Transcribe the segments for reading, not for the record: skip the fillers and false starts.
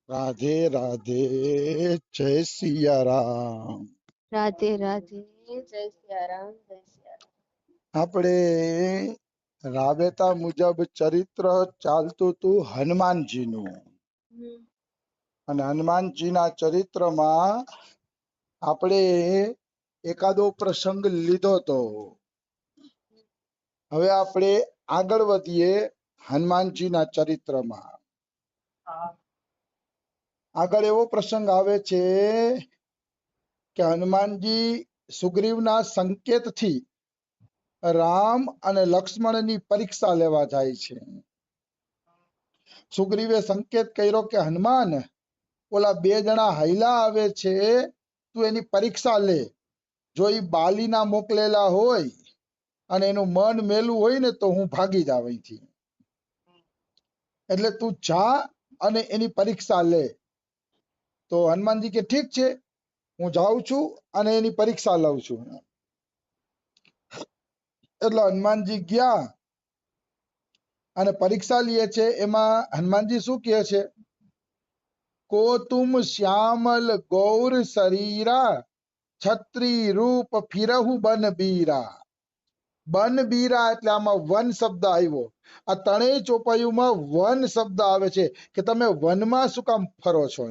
રાધે રાધે, જય સિયારામ. રાધે રાધે, જય સિયારામ, જય સિયારામ. આપણે રાબેતા મુજબ ચરિત્ર ચાલતું હતું હનુમાનજીનું, અને હનુમાનજીના ચરિત્રમાં આપણે એકાદો પ્રસંગ લીધો તો. હવે આપણે આગળ વધીએ હનુમાનજીના ચરિત્રમાં. આગળ એવો પ્રસંગ આવે છે કે હનુમાનજી સુગ્રીવના સંકેતથી રામ અને લક્ષ્મણની પરીક્ષા લેવા જાય છે. સુગ્રીવે સંકેત કર્યો કે હનુમાન, ઓલા બે જણા હૈલા આવે છે, તું એની પરીક્ષા લે. જો એ બાલીના મોકલેલા હોય અને એનું મન મેલું હોય ને તો હું ભાગી જાવ અહીંથી. એટલે તું જા અને એની પરીક્ષા લે. તો હનુમાનજી કે ઠીક છે, હું જાઉં છું અને એની પરીક્ષા લઉં છું. એટલે હનુમાનજી ગયા અને પરીક્ષા લે છે. એમાં હનુમાનજી શું કહે છે? કો તુમ શ્યામલ ગૌર શરીરા, છત્રી રૂપ ફિરહુ બન બીરા. બન બીરા એટલે આમાં વન શબ્દ આવ્યો. આ ત્રણેય ચોપાઈઓમાં વન શબ્દ આવે છે કે તમે વનમાં શું કામ ફરો છો?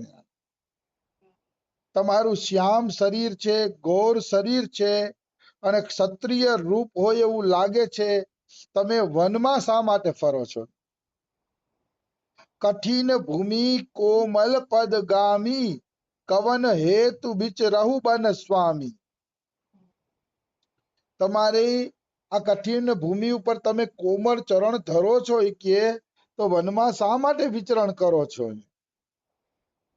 તમારું શ્યામ શરીર છે, ગૌર શરીર છે અને ક્ષત્રિય રૂપ હોય એવું લાગે છે, તમે વનમાં શા માટે ફરો છો? કઠિન ભૂમિ કોમલ પદ ગામી, કવન હેતુ બીચ રહુ બન સ્વામી. તમારી આ કઠિન ભૂમિ ઉપર તમે કોમળ ચરણ ધરો છો એ કે, તો વનમાં શા માટે વિચરણ કરો છો?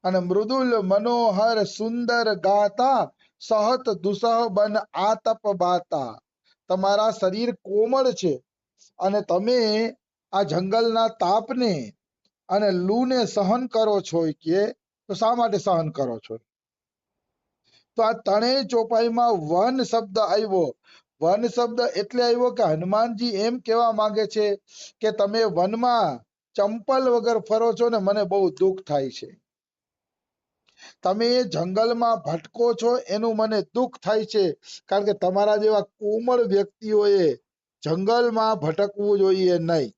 અને મૃદુલ મનોહર સુંદર ગાતા, સહત દુસહ બન આતપ બાતા. તમારા શરીર કોમળ છે અને તમે આ જંગલના તાપને અને લૂને સહન કરો છો કે, તો શા માટે સહન કરો છો? તો આ ત્રણેય ચોપાઈમાં વન શબ્દ આવ્યો. વન શબ્દ એટલે આવ્યો કે હનુમાનજી એમ કહેવા માંગે છે કે તમે વનમાં ચંપલ વગર ફરો છો ને મને બહુ દુઃખ થાય છે. તમે જંગલમાં ભટકો છો એનું મને દુઃખ થાય છે, કારણ કે તમારા જેવા કોમળ વ્યક્તિઓએ જંગલમાં ભટકવું જોઈએ નહીં.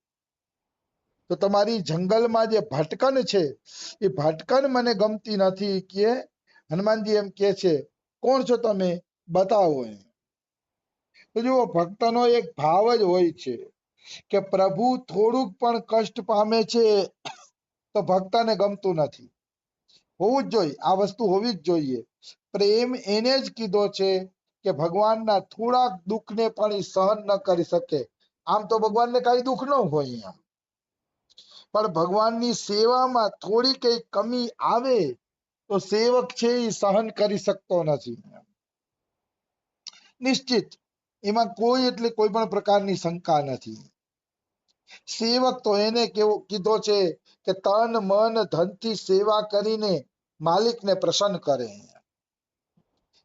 તો તમારી જંગલમાં જે ભટકન છે એ ભટકન મને ગમતી નથી કે હનુમાનજી એમ કે છે. કોણ છો તમે? બતાવો એમ. તો જુઓ, ભક્તનો એક ભાવ જ હોય છે કે પ્રભુ થોડુંક પણ કષ્ટ પામે છે તો ભક્તને ગમતું નથી. હોવું જ જોઈએ, આ વસ્તુ હોવી જ જોઈએ. પ્રેમ એને જ કીધો છે કે ભગવાનના થોડાક દુઃખને પણ એ સહન ન કરી શકે. આમ તો ભગવાનને કઈ દુઃખ ન હોય એમ, પણ ભગવાનની સેવામાં થોડી કઈ કમી આવે તો સેવક છે એ સહન કરી શકતો નથી. નિશ્ચિત, એમાં કોઈ એટલે કોઈ પણ પ્રકારની શંકા નથી. સેવક તો એને કેવો કીધો છે કે તન મન ધનથી સેવા કરીને માલિકને પ્રસન્ન કરે,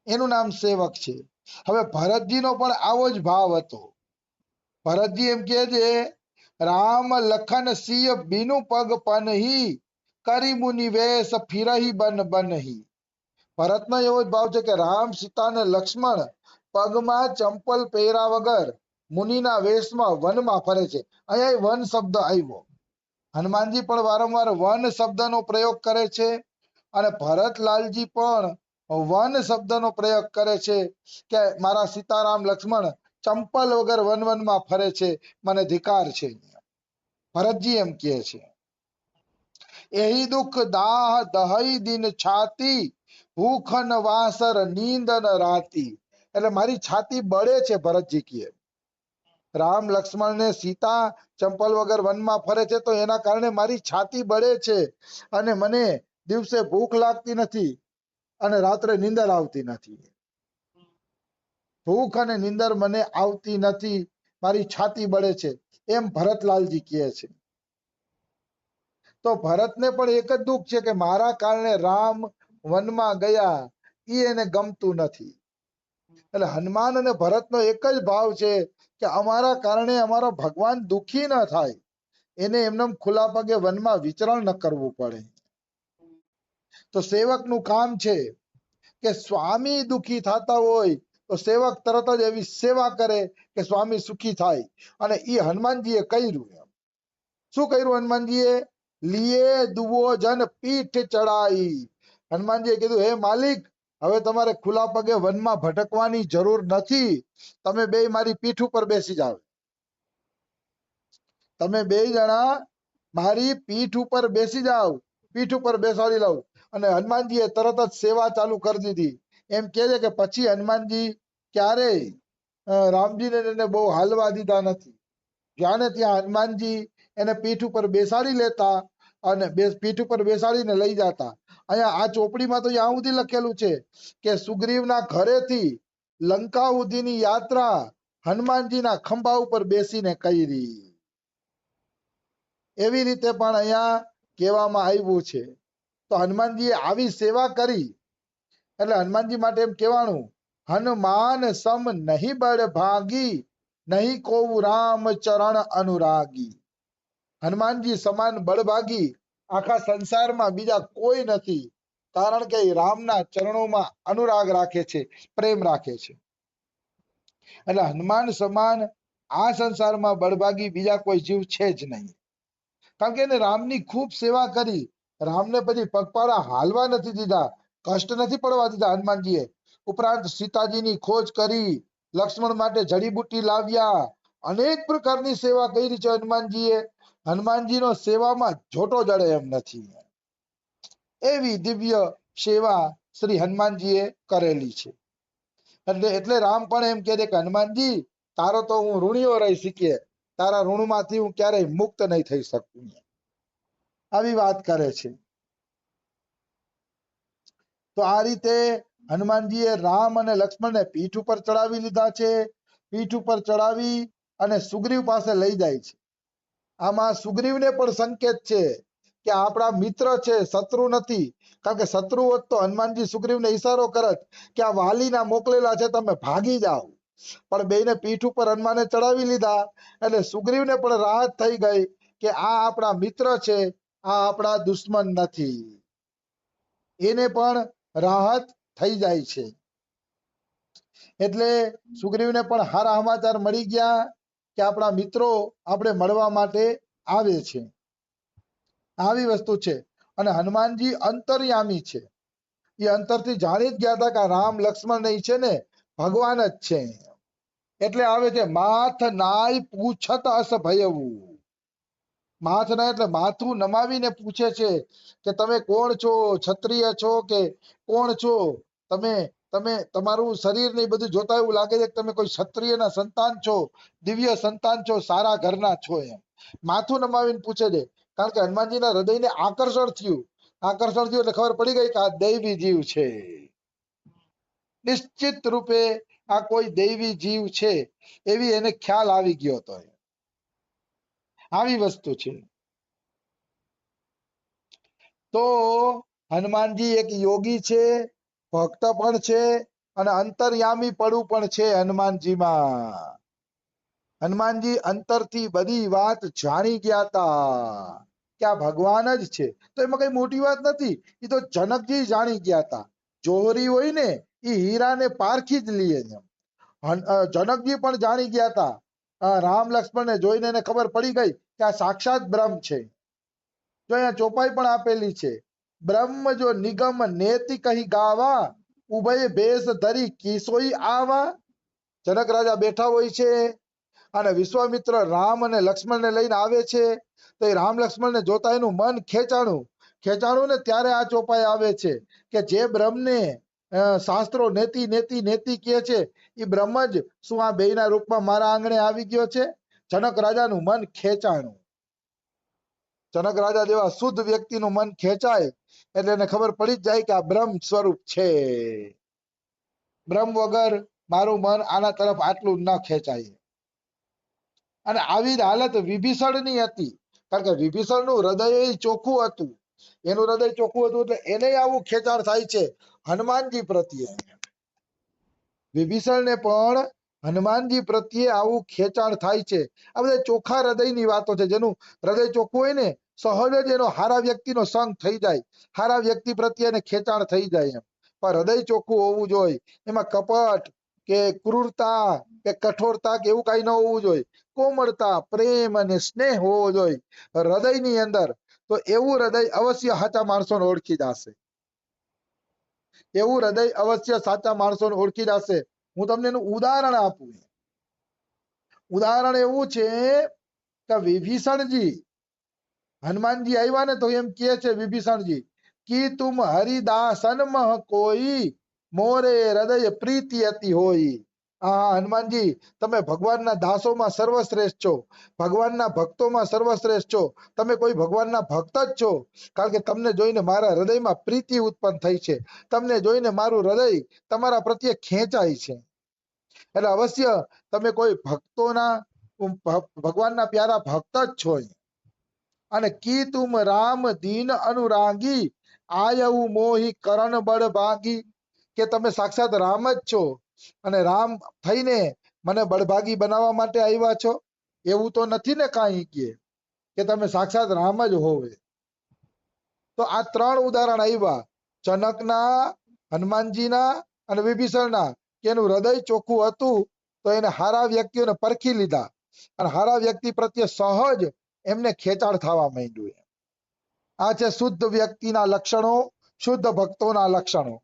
એનું નામ સેવક છે. હવે ભરતજીનો પણ આવો જ ભાવ હતો. ભરતજી એમ કહે છે, રામ લખન સિંહ બીનુ પગ પનહી, કરી મુનિ વેશ ફિરહી બન બનહી. ભરતનો એવો જ ભાવ છે કે રામ, સીતા અને લક્ષ્મણ પગમાં ચંપલ પહેર્યા વગર મુનિના વેશમાં વનમાં ફરે છે. અહીંયા વન શબ્દ આવ્યો. હનુમાનજી પણ વારંવાર વન શબ્દનો પ્રયોગ કરે છે અને ભરતલાલજી પણ વન શબ્દનો પ્રયોગ કરે છે કે મારા સીતારામ લક્ષ્મણ ચંપલ વગર વનમાં ફરે છે, મને ધિકાર છે. ભરતજી એમ કહે છે, એહી દુઃખ દાહ દહઈ દિન છાતી, ભૂખ ન વાસર નીંદ ન રાતી. એટલે મારી છાતી બળે છે, ભરતજી કહે. રામ લક્ષ્મણ ને સીતા ચંપલ વગર વનમાં ફરે છે તો એના કારણે મારી છાતી બળે છે અને મને દિવસે ભૂખ લાગતી નથી અને રાત્રે નીંદર આવતી નથી. ભૂખ અને નીંદર મને આવતી નથી, મારી છાતી બળે છે, એમ ભરતલાલજી કહે છે. તો ભરતને પણ એક જ દુઃખ છે કે મારા કારણે રામ વનમાં ગયા, એ એને ગમતું નથી. એટલે હનુમાન અને ભરતનો એક જ ભાવ છે કે અમારા કારણે અમારો ભગવાન દુઃખી ન થાય, એને એમને ખુલ્લા પગે વનમાં વિચરણ ન કરવું પડે. તો સેવકનું કામ છે કે સ્વામી દુખી થતા હોય તો સેવક તરત જ એવી સેવા કરે કે સ્વામી સુખી થાય. અને ઈ હનુમાનજીએ કર્યું. શું કર્યું હનુમાનજીએ? લીએ દુવો જન પીઠ ચડાઈ. હનુમાનજીએ કીધું, હે માલિક, હવે તમારે ખુલ્લા પગે વનમાં ભટકવાની જરૂર નથી. તમે બે મારી પીઠ ઉપર બેસી જાઓ. તમે બે જણા મારી પીઠ ઉપર બેસી જાઓ. પીઠ ઉપર બેસાડી લઉં. અને હનુમાનજીએ તરત જ સેવા ચાલુ કરી દીધી. એમ કહે છે કે પછી હનુમાનજી ક્યારેય રામજીને એને બહુ હાલવા દીધા નથી. જ્યાં ને ત્યાં હનુમાનજી એને પીઠ ઉપર બેસાડી લેતા અને પીઠ ઉપર બેસાડીને લઈ જતા. અહીંયા આ ચોપડીમાં તો ત્યાં સુધી લખેલું છે કે સુગ્રીવના ઘરેથી લંકા સુધીની યાત્રા હનુમાનજીના ખંભા ઉપર બેસીને કરી. એવી રીતે પણ અહીંયા કહેવામાં આવ્યું છે. તો હનુમાનજીએ આવી સેવા કરી એટલે હનુમાનજી માટે એમ કહેવાનું, હનુમાન સમ નહીં બળ ભાગી, નહીં કોઉ રામ ચરણ અનુરાગી. હનુમાનજી સમાન બળભાગી આખા સંસારમાં બીજા કોઈ નથી. કારણ કે એ રામના ચરણોમાં અનુરાગ રાખે છે, પ્રેમ રાખે છે. એટલે હનુમાન સમાન આ સંસારમાં બળભાગી બીજા કોઈ જીવ છે જ નહીં. કારણ કે એને રામની ખૂબ સેવા કરી. રામને પછી પગપાળા હાલવા નથી દીધા, કષ્ટ નથી પડવા દીધા હનુમાનજીએ. ઉપરાંત સીતાજીની ખોજ કરી, લક્ષ્મણ માટે જડીબુટ્ટી લાવ્યા, અનેક પ્રકારની સેવા કરી છે હનુમાનજીએ. હનુમાનજીનો સેવામાં જોટો જડે એમ નથી. એવી દિવ્ય સેવા શ્રી હનુમાનજીએ કરેલી છે. એટલે રામ પણ એમ કહે છે કે હનુમાનજી, તારો તો હું ઋણીઓ રહી શીખીએ, તારા ઋણમાંથી હું ક્યારેય મુક્ત નહીં થઈ શકું. આવી વાત કરે છે. તો આ રીતે હનુમાનજીએ રામ અને લક્ષ્મણને પીઠ ઉપર ચડાવી લીધા છે. પીઠ ઉપર ચડાવી અને સુગ્રીવ પાસે લઈ જાય છે. આમાં સુગ્રીવને પણ સંકેત છે કે આપણા મિત્ર છે, શત્રુ નથી. કારણ કે શત્રુ હોત તો હનુમાનજી સુગ્રીવને ઈશારો કરત કે આ વાલીના મોકલેલા છે, તમે ભાગી જાઓ. પણ બેને પીઠ ઉપર હનુમાને ચડાવી લીધા એટલે સુગ્રીવને પણ રાહત થઈ ગઈ કે આ આપણા મિત્ર છે, આ આપણા દુશ્મન નથી. એને પણ રાહત થઈ જાય છે. એટલે સુગ્રીવને પણ સારા સમાચાર મળી ગયા કે આપણા મિત્રો આપણે મળવા માટે આવે છે. આવી વસ્તુ છે. અને હનુમાનજી અંતર્યામી છે. એ અંતરથી જાણી જ ગયા હતા કે રામ લક્ષ્મણ નહીં છે ને ભગવાન જ છે. એટલે આવે છે, માથ નાય પૂછત અસ ભયવું. માથ ના એટલે માથું નમાવીને પૂછે છે કે તમે કોણ છો, ક્ષત્રિય છો કે કોણ છો? તમે તમે તમારું શરીર ને બધું જોતા એવું લાગે છે કે તમે કોઈ ક્ષત્રિયના સંતાન છો, દિવ્ય સંતાન છો, સારા ઘરના છો. એમ માથું નમાવીને પૂછે છે. કારણ કે હનુમાનજીના હૃદયને આકર્ષણ થયું. આકર્ષણ થયું એટલે ખબર પડી ગઈ કે આ દૈવી જીવ છે. નિશ્ચિત રૂપે આ કોઈ દૈવી જીવ છે એવી એને ખ્યાલ આવી ગયો હતો. આવી વસ્તુ છે. તો હનુમાનજી એક યોગી છે, ભક્ત પણ છે અને અંતર્યામી પડું પણ છે હનુમાનજીમાં. હનુમાનજી અંતરથી બધી વાત જાણી ગયા હતા કે આ ભગવાન જ છે. તો એમાં કઈ મોટી વાત નથી. એ તો જનકજી જાણી ગયા હતા. જોહરી હોય ને એ હીરાને પારખી જ લે. જનકજી પણ જાણી ગયા હતા. રામ લક્ષ્મણને જોઈને એને ખબર પડી ગઈ કે આ સાક્ષાત બ્રહ્મ છે. જો અહીંયા ચોપાઈ પણ આપેલી છે, બ્રહ્મ જો નિગમ નેતિ કહી ગાવા, ઉભય ભેસ ધરી કિસોઈ આવા. જનક રાજા બેઠા હોય છે અને વિશ્વામિત્ર રામ અને લક્ષ્મણને લઈને આવે છે. તો એ રામ લક્ષ્મણને જોતા એનું મન ખેંચાણું ને ત્યારે આ ચોપાઈ આવે છે કે જે બ્રહ્મને શાસ્ત્રો નેતિ નેતિ નેતિ કહે છે એ બ્રહ્મ જ શું આ બેયના રૂપમાં મારા આંગણે આવી ગયો છે. જનક રાજાનું મન ખેંચાણું. જનક રાજા જેવા શુદ્ધ વ્યક્તિનું મન ખેંચાય એટલે એને ખબર પડી જ જાય કે આ બ્રહ્મ સ્વરૂપ છે. બ્રહ્મ વગર મારું મન આના તરફ આટલું ન ખેંચાય. અને આવી જ હાલત વિભીષણની હતી. કારણ કે વિભીષણનું હૃદય ચોખ્ખું હતું. એનું હૃદય ચોખ્ખું હતું એટલે એને આવું ખેંચાણ થાય છે હનુમાનજી પ્રત્યે. વિભીષણને પણ હનુમાનજી પ્રત્યે આવું ખેંચાણ થાય છે. આ બધા ચોખ્ખા હૃદયની વાતો છે. જેનું હૃદય ચોખ્ખું હોય ને સહજ જ એનો હારા વ્યક્તિનો સંગ થઈ જાય, હારા વ્યક્તિ પ્રત્યે એને ખેંચાણ થઈ જાય એમ. પણ હૃદય ચોખ્ખું હોવું જોઈએ, એમાં કપટ કે ક્રૂરતા કે કઠોરતા કે એવું કઈ ન હોવું જોઈએ. કોમળતા, પ્રેમ અને સ્નેહ હોવો જોઈએ હૃદયની અંદર. તો એવું હૃદય અવશ્ય સાચા માણસોને ઓળખી જશે. એવું હૃદય અવશ્ય સાચા માણસોને ઓળખી જશે. હું તમને એનું ઉદાહરણ આપું. ઉદાહરણ એવું છે કે વિભીષણજી, હનુમાનજી આવ્યા ને તો એમ કહે છે વિભીષણજી, કી તુમ હરિદાસન મહ કોઈ મોરે હૃદય પ્રીતિ અતિ હોય. હા હનુમાનજી, તમે ભગવાનના દાસોમાં સર્વશ્રેષ્ઠ છો, ભગવાનના ભક્તોમાં સર્વશ્રેષ્ઠ છો. તમે કોઈ ભગવાનના ભક્ત જ છો, કારણ કે તમને જોઈને મારા હૃદયમાં પ્રીતિ ઉત્પન્ન થઈ છે. તમને જોઈને મારું હૃદય તમારા પ્રત્યે ખેંચાય છે. એટલે અવશ્ય તમે કોઈ ભક્તોના, ભગવાનના પ્યારા ભક્ત જ છો. અને કી તુમ રામ દીન અનુરાગી આયવું મોહી કરણ બળ ભાગી, કે તમે સાક્ષાત રામ જ છો અને રામ થઈને મને બળભાગી બનાવવા માટે આવ્યા છો. એવું તો નથી ને કાંઈ કે તમે સાક્ષાત રામ જ હોવે. તો આ ત્રણ ઉદાહરણ આવ્યા, જનકના, હનુમાનજીના અને વિભીષણના, કે એનું હૃદય ચોખ્ખું હતું તો એને હારા વ્યક્તિઓને પરખી લીધા અને હારા વ્યક્તિ પ્રત્યે સહજ એમને ખેંચાણ થવા માંડ્યું. આ છે શુદ્ધ વ્યક્તિના લક્ષણો, શુદ્ધ ભક્તોના લક્ષણો.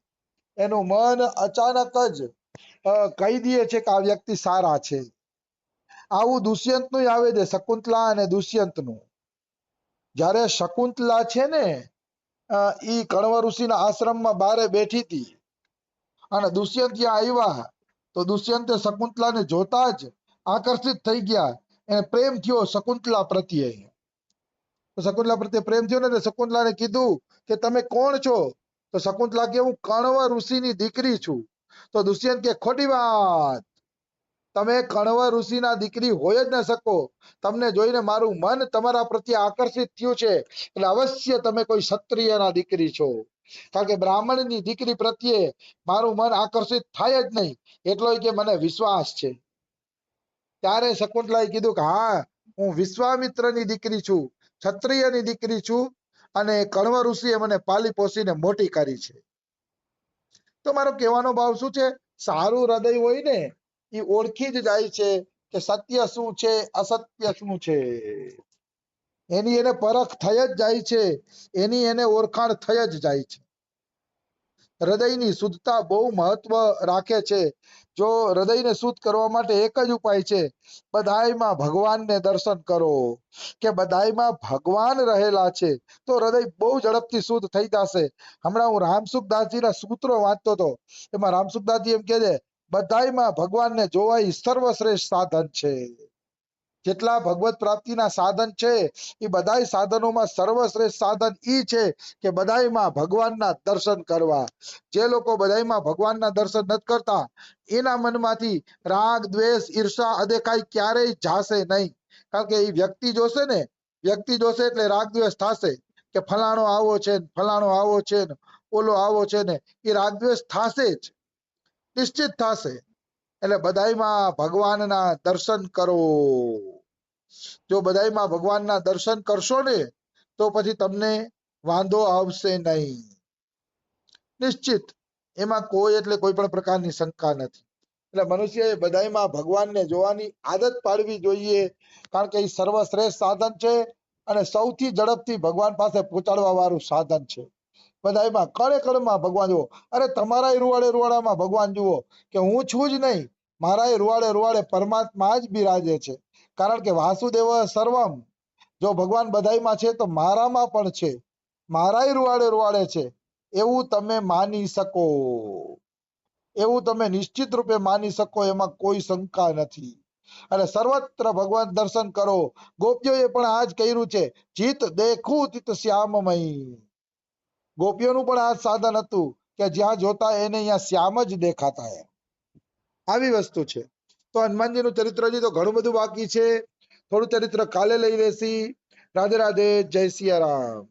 એનું મન અચાનક જ કહી દે છે કે આ વ્યક્તિ સારા છે. આવું દુષ્યંતનું આવે છે, શકુંતલા અને દુષ્યંતનું. જ્યારે શકુંતલા છે ને ઈ કણવ ઋષિના આશ્રમમાં બારે બેઠી હતી અને દુષ્યંત ત્યાં આવ્યા તો દુષ્યંતે શકુંતલાને જોતા જ આકર્ષિત થઈ ગયા. એને પ્રેમ થયો શકુંતલા પ્રત્યે. શકુંતલા પ્રત્યે પ્રેમ થયો ને તો શકુંતલાને કીધું કે તમે કોણ છો? તો શકુંતલા કે હું કણવ ઋષિની દીકરી છું. તો દુષ્યંત કે ખોટી વાત, તમે કણવ ઋષિના દીકરી હોય જ ન શકો. તમને જોઈને મારું મન તમારા પ્રત્યે આકર્ષિત થયું છે, એટલે અવશ્ય તમે કોઈ ક્ષત્રિયના દીકરી છો. કારણ કે બ્રાહ્મણની દીકરી પ્રત્યે મારું મન આકર્ષિત થાય જ નહીં, એટલો કે મને વિશ્વાસ છે. ત્યારે શકુંતલાએ કીધું કે હા, હું વિશ્વામિત્રની દીકરી છું, ક્ષત્રિયની દીકરી છું અને કણવ ઋષિએ મને પાલી પોસીને મોટી કરી છે. તો મારો કહેવાનો ભાવ શું છે? સારું હૃદય હોય ને એ ઓળખી જ જાય છે કે સત્ય શું છે, અસત્ય શું છે. એની એને પરખ થઈ જ જાય છે, એની એને ઓળખાણ થઈ જ જાય છે. હૃદયની શુદ્ધતા બહુ મહત્વ રાખે છે. જો હૃદયને શુદ્ધ કરવા માટે એક જ ઉપાય છે, બધાયમાં ભગવાનને દર્શન કરો, કે બધાયમાં ભગવાન રહેલા છે તો હૃદય બહુ ઝડપથી શુદ્ધ થઈ જશે. હમણાં હું રામસુખદાસજીના સૂત્રો વાંચતો હતો, એમાં રામસુખદાસજી એમ કહે છે બધાયમાં ભગવાનને જોવા એ સર્વશ્રેષ્ઠ સાધન છે. જેટલા ભગવત પ્રાપ્તિના સાધન છે એ બધાય સાધનોમાં સર્વશ્રેષ્ઠ સાધન ઈ છે કે બધાયમાં ભગવાનના દર્શન કરવા. જે લોકો બધાયમાં ભગવાનના દર્શન નથી કરતા એના મનમાંથી રાગ, દ્વેષ, ઈર્ષા, અદેખાઈ ક્યારેય જાશે નહીં. કારણ કે એ વ્યક્તિ જોશે ને, વ્યક્તિ જોશે એટલે રાગ દ્વેષ થશે કે ફલાણો આવો છે, ફલાણો આવો છે, ઓલો આવો છે, ને એ રાગ દ્વેષ થશે જ, નિશ્ચિત થશે. એટલે બધાયમાં ભગવાનના દર્શન કરો. જો બધાયમાં ભગવાનના દર્શન કરશો ને તો પછી તમને વાંધો આવશે નહીં, નિશ્ચિત. એમાં કોઈ એટલે કોઈ પણ પ્રકારની શંકા નથી. એટલે મનુષ્યએ બધાયમાં ભગવાનને જોવાની આદત પાડવી જોઈએ, કારણ કે એ સર્વશ્રેષ્ઠ સાધન છે અને સૌથી ઝડપથી ભગવાન પાસે પહોંચાડવા વાળું સાધન છે. બધાયમાં કણે કણમાં ભગવાન જુઓ. અરે તમારા રૂવાડે રૂવાડામાં ભગવાન જુઓ, કે હું છું જ નહીં, મારા રૂવાડે રૂવાડે પરમાત્મા જ બિરાજે છે. કારણ કે વાસુદેવ સર્વમ, જો ભગવાન બધાયમાં છે તો મારામાં પણ છે, મારાય રૂવાડે રૂવાડે છે, એવું તમે માની શકો, એવું તમે નિશ્ચિત રૂપે માની શકો, એમાં કોઈ શંકા નથી. અને સર્વત્ર ભગવાન દર્શન કરો. ગોપીઓએ પણ આ જ કર્યું છે, જીત દેખું તિત શ્યામમય. ગોપીઓનું પણ આ સાધન હતું કે જ્યાં જોતા એને અહીંયા શ્યામ જ દેખાતા. આવી વસ્તુ છે. તો હનુમાનજીનું ચરિત્ર હજી તો ઘણું બધું બાકી છે, થોડું ચરિત્ર કાલે લઈ લેશી. રાધે રાધે, જય સિયા રામ.